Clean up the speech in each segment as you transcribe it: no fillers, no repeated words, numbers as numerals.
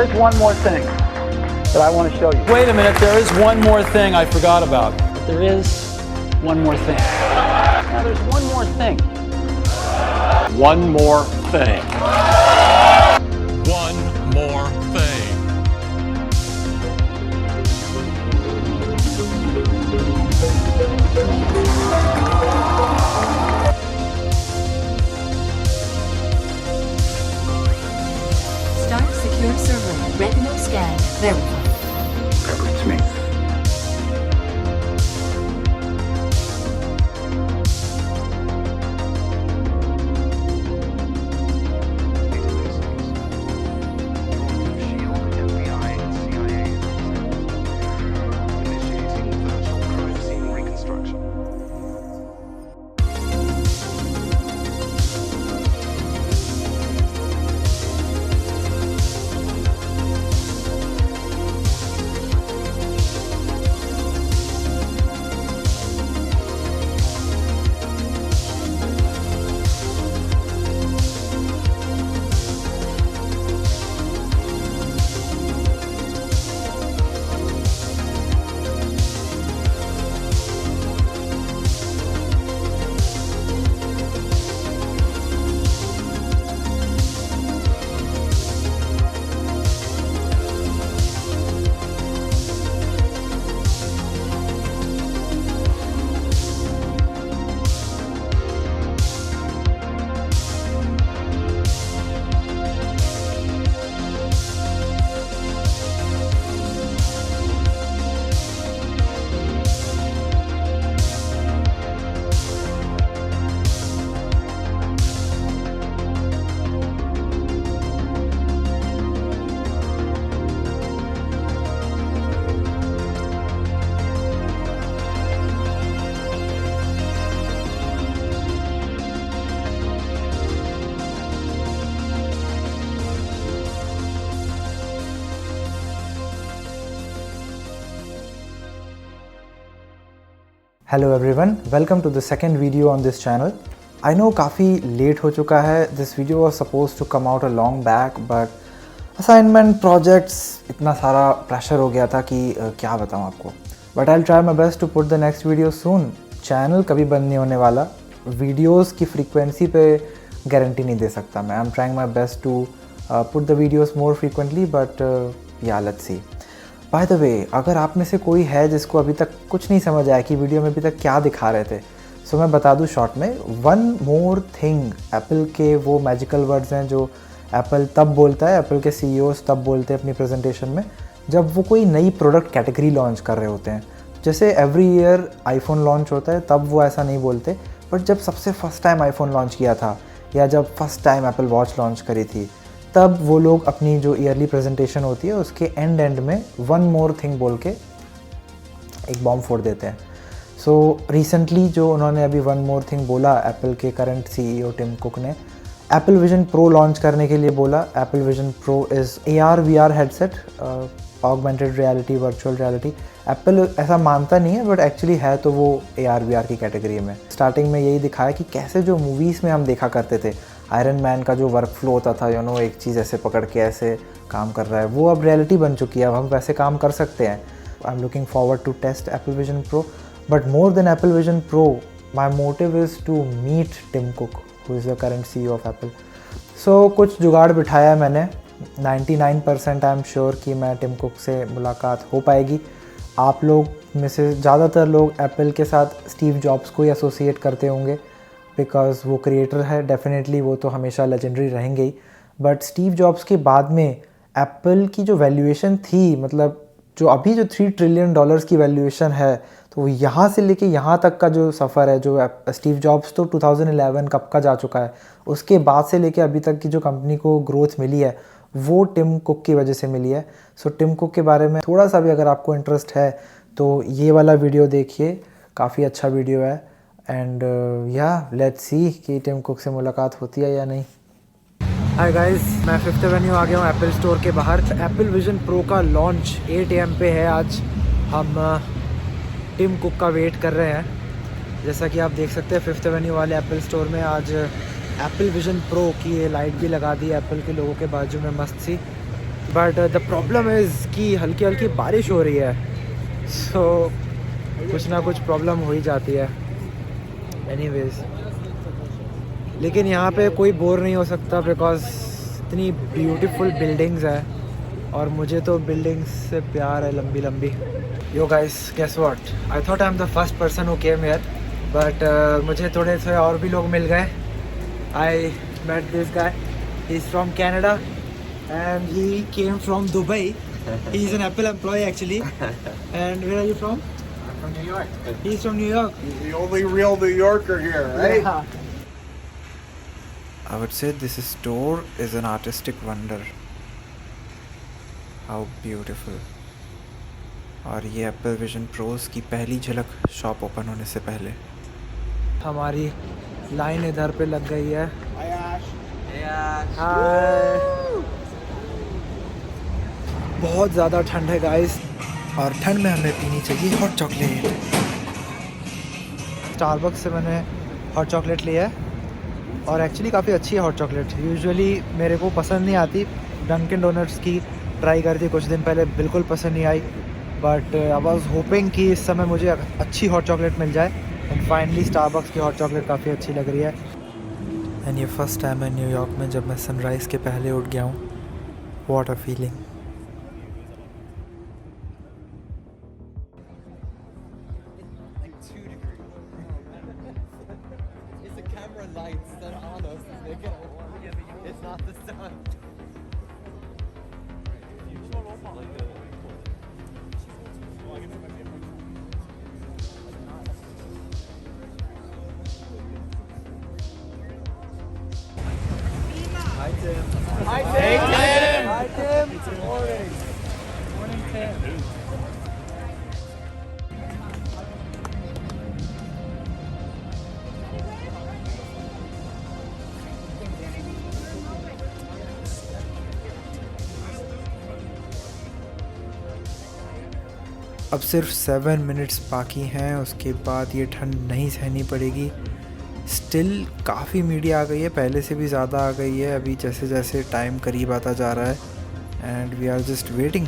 is one more thing that I want to show you. Wait a minute, there is one more thing I forgot about. There is one more thing. Now there's one more thing. One more thing. One more thing. Start secure server. Retinal scan verified. Pepper, it's me. Hello everyone, welcome to the second video on this channel. I know काफ़ी late हो चुका है। This video was suppose to come out a long back, but assignment projects इतना सारा pressure हो गया था कि क्या बताऊँ आपको। But I will try my best to put the next video soon. Channel कभी बंद नहीं होने वाला। वीडियोज़ की फ्रीक्वेंसी पे गारंटी नहीं दे सकता मैं। I am trying my best to put the videos more frequently, but yeah let's see. By the way, अगर आप में से कोई है जिसको अभी तक कुछ नहीं समझ आया कि वीडियो में अभी तक क्या दिखा रहे थे, सो मैं बता दूं शॉर्ट में। वन मोर थिंग एप्पल के वो मैजिकल वर्ड्स हैं जो एप्पल तब बोलता है, एप्पल के सीईओज़ तब बोलते हैं अपनी प्रेजेंटेशन में जब वो कोई नई प्रोडक्ट कैटेगरी लॉन्च कर रहे होते हैं। जैसे एवरी ईयर आईफोन लॉन्च होता है तब वो ऐसा नहीं बोलते, बट जब सबसे फर्स्ट टाइम आईफोन लॉन्च किया था या जब first time Apple watch launch करी थी, तब वो लोग अपनी जो ईयरली प्रेजेंटेशन होती है उसके एंड में वन मोर थिंग बोल के एक बॉम्ब फोड़ देते हैं। सो रिसेंटली जो उन्होंने अभी वन मोर थिंग बोला, एप्पल के करंट सीईओ टिम कुक ने एप्पल विजन प्रो लॉन्च करने के लिए बोला। Apple Vision pro is AR VR headset, augmented reality, virtual reality. Apple ऐसा मानता नहीं है, बट एक्चुअली है तो वो AR VR की कैटेगरी में। स्टार्टिंग में यही दिखाया कि कैसे जो मूवीज़ में हम देखा करते थे, आयरन मैन का जो वर्क फ्लो होता था, एक चीज़ ऐसे पकड़ के ऐसे काम कर रहा है, वो अब रियलिटी बन चुकी है। अब हम वैसे काम कर सकते हैं। I am looking forward to test Apple Vision Pro, but more than Apple Vision Pro my motive is to meet Tim Cook, who is the current CEO of Apple. So कुछ जुगाड़ बिठाया है मैंने। 99% आई एम श्योर कि मैं Tim cook से मुलाकात हो पाएगी। आप लोग में से ज़्यादातर लोग एप्पल के साथ स्टीव जॉब्स को ही एसोसिएट करते होंगे, बिकॉज वो क्रिएटर है। डेफिनेटली वो तो हमेशा लेजेंडरी रहेंगे ही, बट स्टीव जॉब्स के बाद में एप्पल की जो वैल्यूएशन थी, मतलब जो अभी जो $3 ट्रिलियन की वैल्यूएशन है, तो वो यहाँ से लेके यहाँ तक का जो सफ़र है, जो स्टीव जॉब्स तो 2011 कब का जा चुका है, उसके बाद से लेके अभी तक की जो कंपनी को ग्रोथ मिली है वो टिम कुक की वजह से मिली है। सो टिम कुक के बारे में थोड़ा सा भी अगर आपको इंटरेस्ट है तो ये वाला वीडियो देखिए, काफ़ी अच्छा वीडियो है। एंड या लेट्स सी कि टिम कुक से मुलाकात होती है या नहीं। हाय गाइस, मैं 5th एवेन्यू आ गया हूँ एप्पल स्टोर के बाहर। एप्पल विजन प्रो का लॉन्च 8 AM पे है आज। हम टिम कुक का वेट कर रहे हैं। जैसा कि आप देख सकते हैं 5th एवेन्यू वाले एप्पल स्टोर में आज एप्पल विजन प्रो की ये लाइट भी लगा दी एप्पल के लोगों के बाजू में, मस्त सी। बट द प्रॉब्लम इज़ कि हल्की हल्की बारिश हो रही है, सो कुछ ना कुछ प्रॉब्लम हो ही जाती है। एनीवेज, लेकिन यहाँ पे कोई बोर नहीं हो सकता बिकॉज इतनी ब्यूटीफुल बिल्डिंग्स है और मुझे तो बिल्डिंग्स से प्यार है, लंबी लंबी। Yo guys, guess what, I thought I am the first person who came here, but मुझे थोड़े से और भी लोग मिल गए। I met this guy, he is from Canada and he came from Dubai. He is an Apple employ actually. And where are you from? From New York. He is from New York. He's the only real New Yorker here, right? I would say this store is an artistic wonder. How beautiful. और ये Apple Vision Pros की पहली झलक shop open होने से पहले। हमारी line इधर पे लग गई है। Hi, Ash. हाय। बहुत ज़्यादा ठंड है गाइस, और ठंड में हमें पीनी चाहिए हॉट चॉकलेट। स्टारबक्स से मैंने हॉट चॉकलेट लिया है और एक्चुअली काफ़ी अच्छी है हॉट चॉकलेट। यूजुअली मेरे को पसंद नहीं आती। डंकिन डोनट्स की ट्राई करी थी कुछ दिन पहले, बिल्कुल पसंद नहीं आई। बट आई वाज होपिंग कि इस समय मुझे अच्छी हॉट चॉकलेट मिल जाए, एंड फाइनली स्टारबक्स की हॉट चॉकलेट काफ़ी अच्छी लग रही है। एंड ये फर्स्ट टाइम है न्यूयॉर्क में जब मैं सनराइज़ के पहले उठ गया हूँ। What a feeling. अब सिर्फ 7 मिनट्स बाकी हैं, उसके बाद ये ठंड नहीं सहनी पड़ेगी। स्टिल काफ़ी मीडिया आ गई है, पहले से भी ज़्यादा आ गई है अभी जैसे जैसे टाइम करीब आता जा रहा है। And we are just waiting.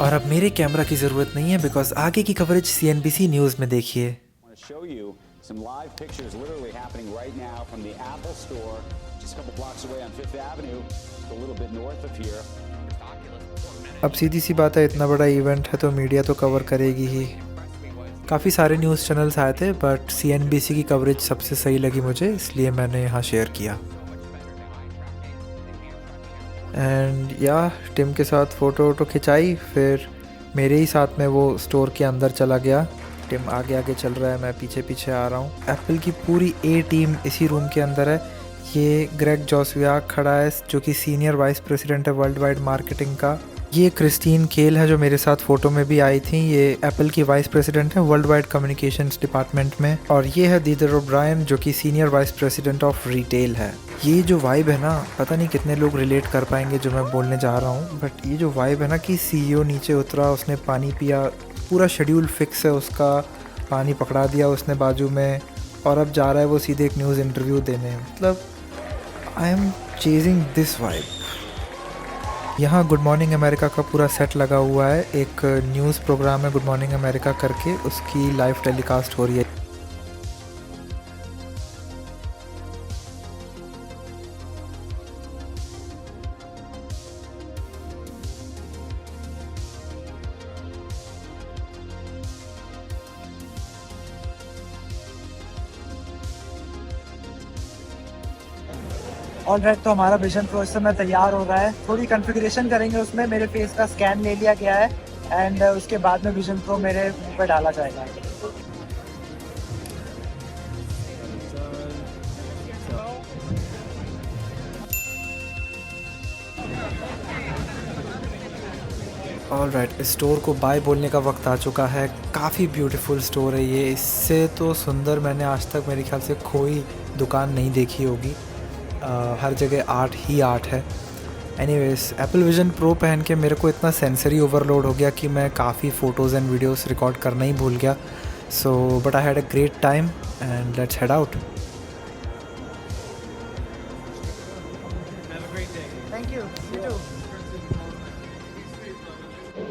और अब मेरे कैमरा की ज़रूरत नहीं है बिकॉज आगे की कवरेज CNBC न्यूज़ में देखिए। I want to show you some live pictures literally happening right now from the Apple Store, just a couple blocks away on Fifth Avenue, just a little bit north of here. अब सीधी सी बात है, इतना बड़ा event है तो media तो cover करेगी ही। काफ़ी सारे न्यूज़ चैनल्स आए थे बट CNBC की कवरेज सबसे सही लगी मुझे, इसलिए मैंने यहाँ शेयर किया। एंड या टिम के साथ फ़ोटो वोटो खिंचाई, फिर मेरे ही साथ में वो स्टोर के अंदर चला गया। टिम आगे आगे चल रहा है, मैं पीछे पीछे आ रहा हूँ। एप्पल की पूरी A टीम इसी रूम के अंदर है। ये ग्रेग जोसवियाक खड़ा है जो कि सीनियर वाइस प्रेसिडेंट है वर्ल्ड वाइड मार्केटिंग का। ये क्रिस्टीन केल है जो मेरे साथ फ़ोटो में भी आई थी। ये एप्पल की वाइस प्रेसिडेंट है वर्ल्ड वाइड कम्युनिकेशंस डिपार्टमेंट में। और ये है दीदर ओब्रायन जो कि senior vice president of retail है। ये जो वाइब है ना, पता नहीं कितने लोग रिलेट कर पाएंगे जो मैं बोलने जा रहा हूँ, बट ये जो वाइब है ना कि CEO नीचे उतरा, उसने पानी पिया, पूरा शेड्यूल फिक्स है उसका, पानी पकड़ा दिया उसने बाजू में, और अब जा रहा है वो सीधे एक न्यूज़ इंटरव्यू देने। मतलब I am chasing this vibe. यहाँ गुड मॉर्निंग अमेरिका का पूरा सेट लगा हुआ है। एक न्यूज़ प्रोग्राम है गुड मॉर्निंग अमेरिका करके, उसकी लाइव टेलीकास्ट हो रही है। ऑलराइट, तो हमारा विजन प्रो इस समय तैयार हो रहा है। थोड़ी कॉन्फ़िगरेशन करेंगे उसमें, मेरे फेस का स्कैन ले लिया गया है एंड उसके बाद में विजन प्रो मेरे मुंह पे डाला जाएगा। ऑलराइट, स्टोर को बाय बोलने का वक्त आ चुका है। काफ़ी ब्यूटीफुल स्टोर है ये। इससे तो सुंदर मैंने आज तक मेरे ख्याल से कोई दुकान नहीं देखी होगी। हर जगह आर्ट ही आर्ट है। एनीवेज, एप्पल विजन प्रो पहन के मेरे को इतना सेंसरी ओवरलोड हो गया कि मैं काफ़ी फ़ोटोज़ एंड वीडियोस रिकॉर्ड करना ही भूल गया। So but I had a great time and let's head out. Thank you.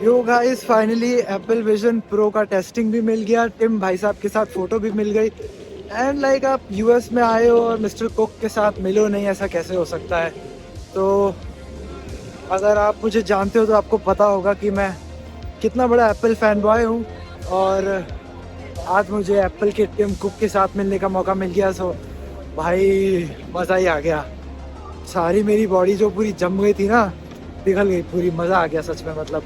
Yo guys, finally Apple Vision pro का टेस्टिंग भी मिल गया, टिम भाई साहब के साथ फ़ोटो भी मिल गई। एंड लाइक आप US में आए हो और मिस्टर कुक के साथ मिलो नहीं, ऐसा कैसे हो सकता है? तो अगर आप मुझे जानते हो तो आपको पता होगा कि मैं कितना बड़ा एप्पल फैन बॉय हूँ, और आज मुझे एप्पल के टिम कुक के साथ मिलने का मौका मिल गया। सो भाई मज़ा ही आ गया। सारी मेरी बॉडी जो पूरी जम गई थी ना, पिघल गई पूरी। मज़ा आ गया सच में। मतलब